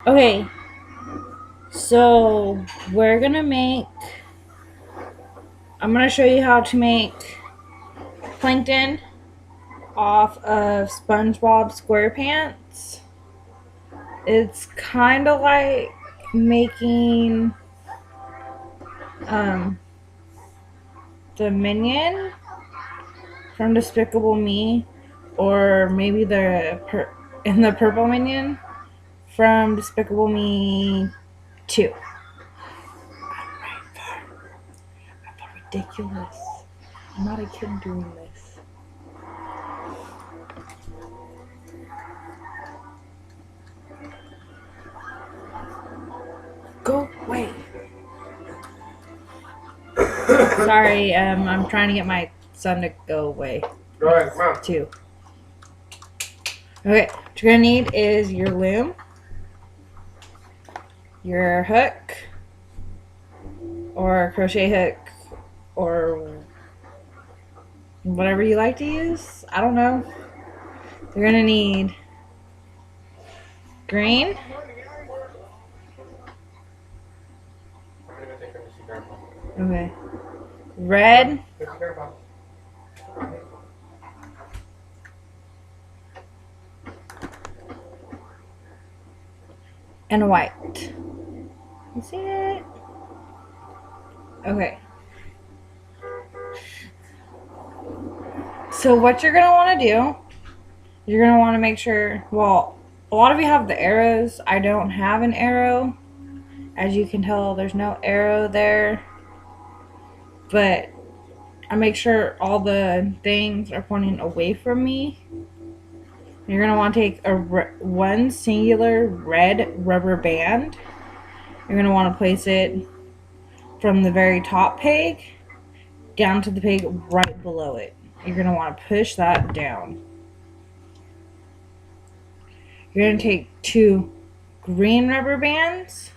Okay, so we're gonna make. I'm gonna show you how to make plankton off of SpongeBob SquarePants. It's kind of like making um, the minion from Despicable Me, or maybe in the purple minion from Despicable Me 2. Ridiculous. I'm not a kid doing this. Go away. Sorry, I'm trying to get my son to go away. Go ahead, come on. Too. Okay, what you're gonna need is your loom, your hook, or crochet hook, or whatever you like to use. I don't know. You're gonna need green, okay, red, and white. You see it? Okay. So what you're gonna want to do, you're gonna want to make sure. Well, a lot of you have the arrows. I don't have an arrow. As you can tell, there's no arrow there. But I make sure all the things are pointing away from me. You're going to want to take one singular red rubber band. You're going to want to place it from the very top peg down to the peg right below it. You're going to want to push that down. You're going to take two green rubber bands,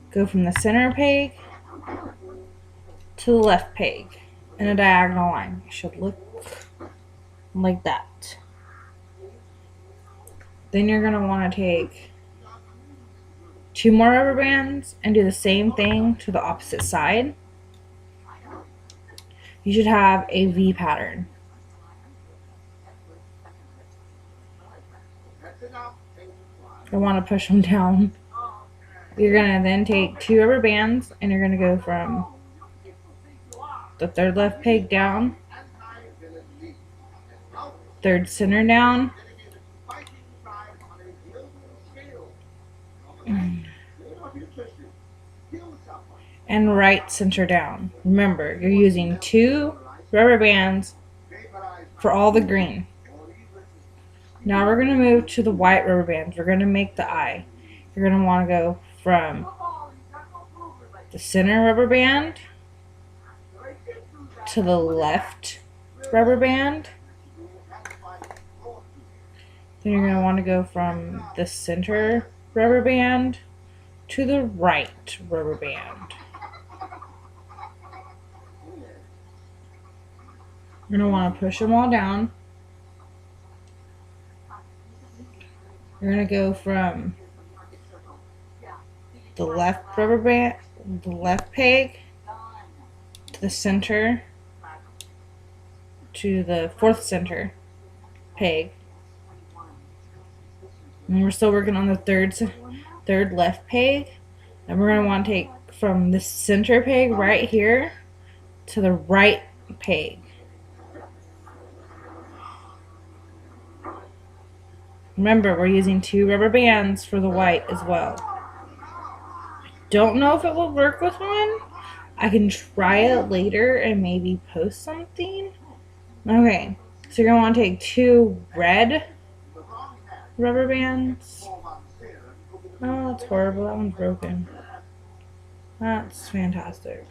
go from the center peg to the left peg in a diagonal line. It should look like that. Then you're going to want to take two more rubber bands and do the same thing to the opposite side. You should have a V pattern. I want to push them down. You're going to then take two rubber bands and you're going to go from the third left peg down, third center down, and right center down. Remember, you're using two rubber bands for all the green. Now we're going to move to the white rubber bands. We're going to make the eye. You're going to want to go from the center rubber band to the left rubber band. Then you're going to want to go from the center rubber band to the right rubber band. You're going to want to push them all down. You're going to go from the left rubber band, the left peg, to the center, to the fourth center peg. And we're still working on the third left peg. And we're going to want to take from the center peg right here to the right peg. Remember, we're using two rubber bands for the white as well. Don't know if it will work with one. I can try it later and maybe post something. Okay, so you're going to want to take two red rubber bands. Oh, that's horrible. That one's broken. That's fantastic.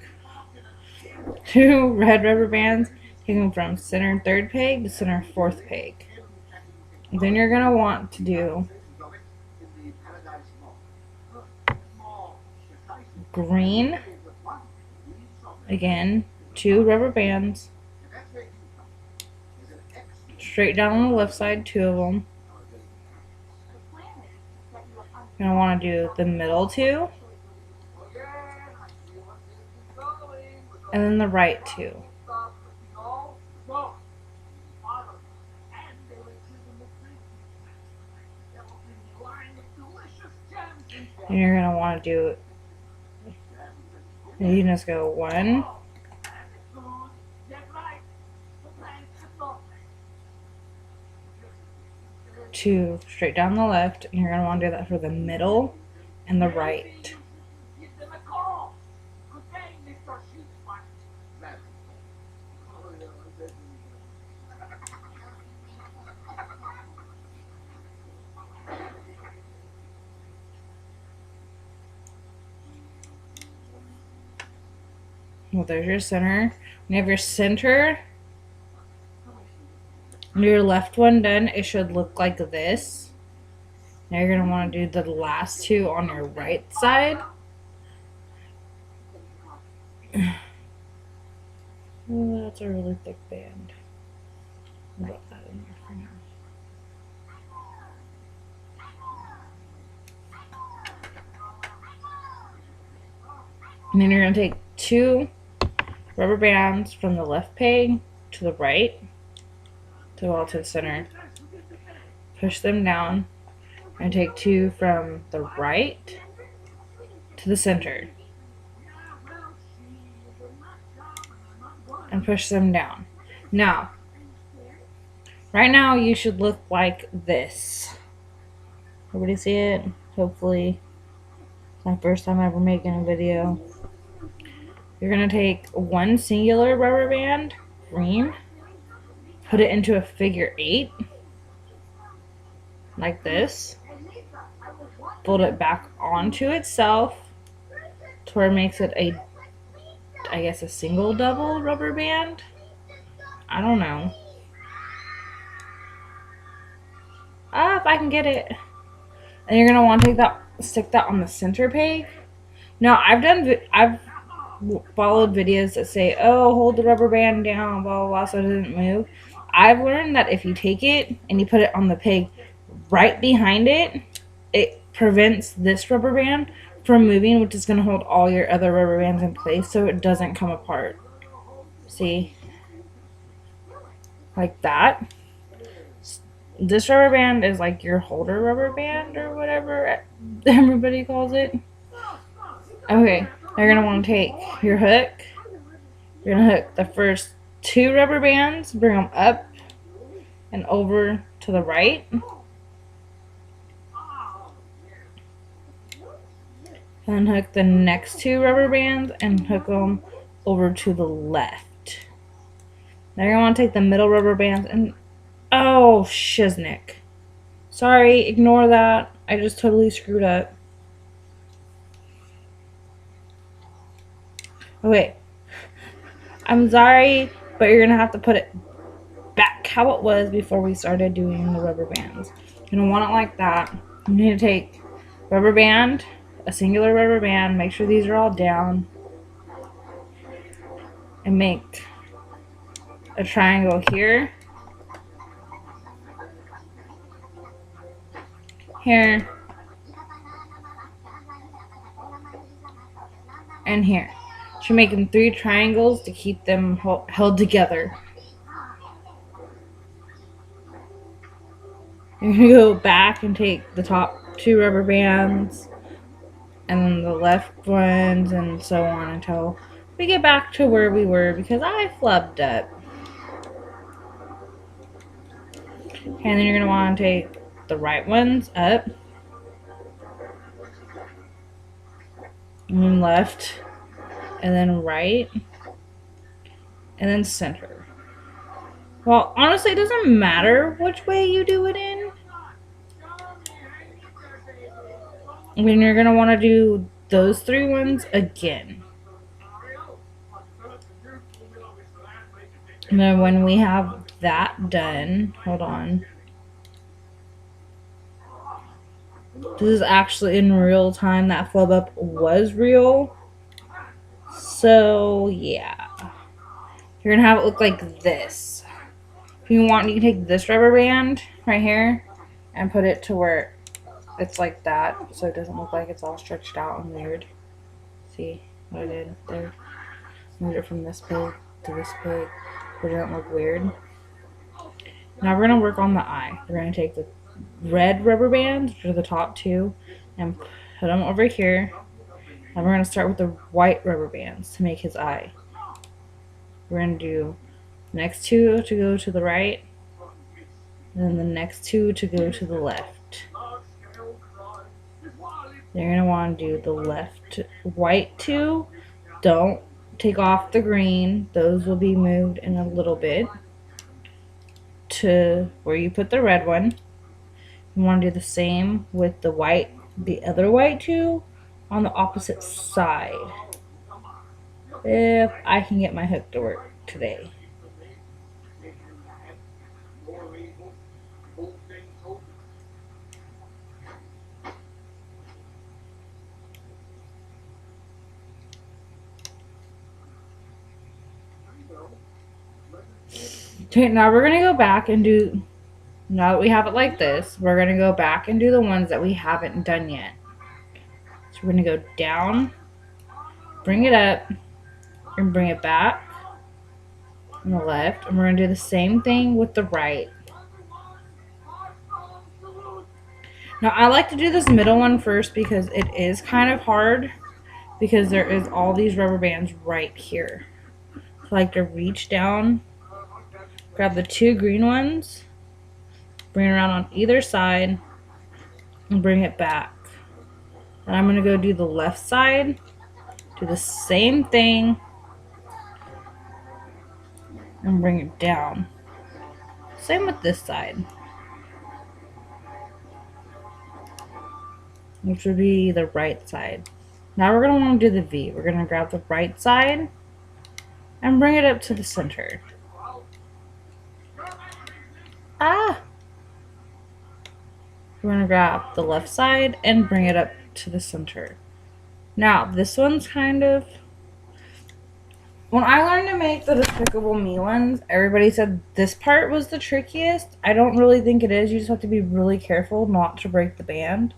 Two red rubber bands, take them from center third peg to center fourth peg. Then you're going to want to do green. Again, two rubber bands. Straight down on the left side, two of them. You're going to want to do the middle two. And then the right two. And you're going to want to do, and you can just go 1, 2, straight down the left, and you're going to want to do that for the middle and the right. Well, there's your center. When you have your center and your left one done, it should look like this. Now you're going to want to do the last two on your right side. Oh, that's a really thick band. I'll put that in there for now. And then you're going to take 2 rubber bands from the left peg to the right, to the center. Push them down. And take 2 from the right to the center. And push them down. Now, right now you should look like this. Everybody see it? Hopefully. It's my first time ever making a video. You're going to take 1 singular rubber band, green, put it into a figure 8, like this. Fold it back onto itself to where it makes it a, I guess, a single double rubber band. I don't know. If I can get it. And you're gonna want to take that, stick that on the center peg. Now I've followed videos that say, oh, hold the rubber band down, blah blah blah, so it doesn't move. I've learned that if you take it and you put it on the peg right behind it, it prevents this rubber band from moving, which is going to hold all your other rubber bands in place so it doesn't come apart. See? Like that. This rubber band is like your holder rubber band or whatever everybody calls it. Okay, now you're going to want to take your hook. You're going to hook the first 2 rubber bands, bring them up and over to the right. And then hook the next 2 rubber bands and hook them over to the left. Now you're going to want to take the middle rubber bands and... Oh, shiznick. Sorry, ignore that. I just totally screwed up. Okay. I'm sorry, but you're going to have to put it back how it was before we started doing the rubber bands. You're going to want it like that. You need to take rubber band, a singular rubber band, make sure these are all down, and make a triangle here, here, and here. So you're making 3 triangles to keep them held together. You're going to go back and take the top 2 rubber bands and then the left ones and so on until we get back to where we were because I flubbed up. Okay, and then you're going to want to take the right ones up and then left and then right and then center. Well, honestly, it doesn't matter which way you do it in. And then you're going to want to do those 3 ones again. And then when we have that done, hold on. This is actually in real time. That flub up was real. So, yeah. You're going to have it look like this. If you want, you can take this rubber band right here and put it to where it's like that, so it doesn't look like it's all stretched out and weird. See what I did there? Moved it from this pig to this pig, but it doesn't look weird. Now we're gonna work on the eye. We're gonna take the red rubber bands, which are the top two, and put them over here. And we're gonna start with the white rubber bands to make his eye. We're gonna do the next two to go to the right, and then the next two to go to the left. You're gonna want to do the left white two. Don't take off the green. Those will be moved in a little bit to where you put the red one. You want to do the same with the white, the other white two on the opposite side. If I can get my hook to work today. Okay, now we're gonna go back and do, now that we have it like this, we're gonna go back and do the ones that we haven't done yet. So we're gonna go down, bring it up, and bring it back on the left, and we're gonna do the same thing with the right. Now I like to do this middle one first because it is kind of hard because there is all these rubber bands right here. So I like to reach down, grab the two green ones, bring it around on either side, and bring it back. And I'm gonna go do the left side, do the same thing, and bring it down. Same with this side, which would be the right side. Now we're going to want to do the V. We're going to grab the right side and bring it up to the center. Ah! We're going to grab the left side and bring it up to the center. Now, this one's kind of... When I learned to make the Despicable Me ones, everybody said this part was the trickiest. I don't really think it is. You just have to be really careful not to break the band.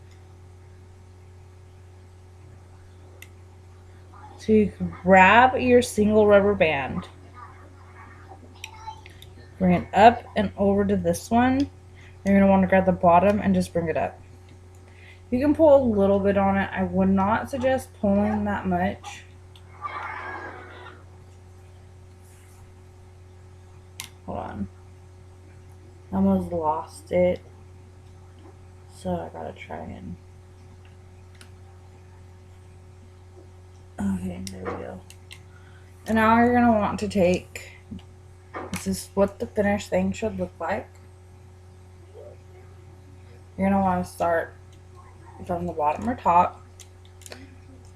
So you can grab your single rubber band, bring it up and over to this one. You're going to want to grab the bottom and just bring it up. You can pull a little bit on it. I would not suggest pulling that much. Hold on. I almost lost it. So I gotta try and... Okay, there we go. And now you're going to want to take, this is what the finished thing should look like. You're going to want to start from the bottom or top.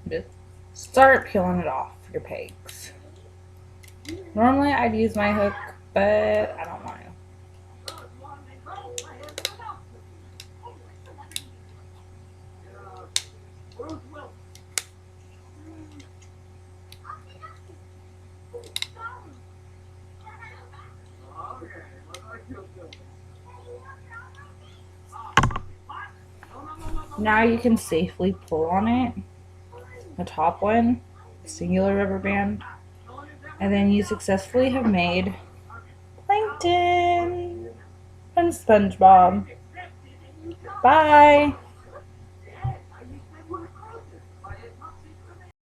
Just start peeling it off your pegs. Normally I'd use my hook, but I don't want to. Now you can safely pull on it, the top one, singular rubber band, and then you successfully have made Plankton from SpongeBob. Bye!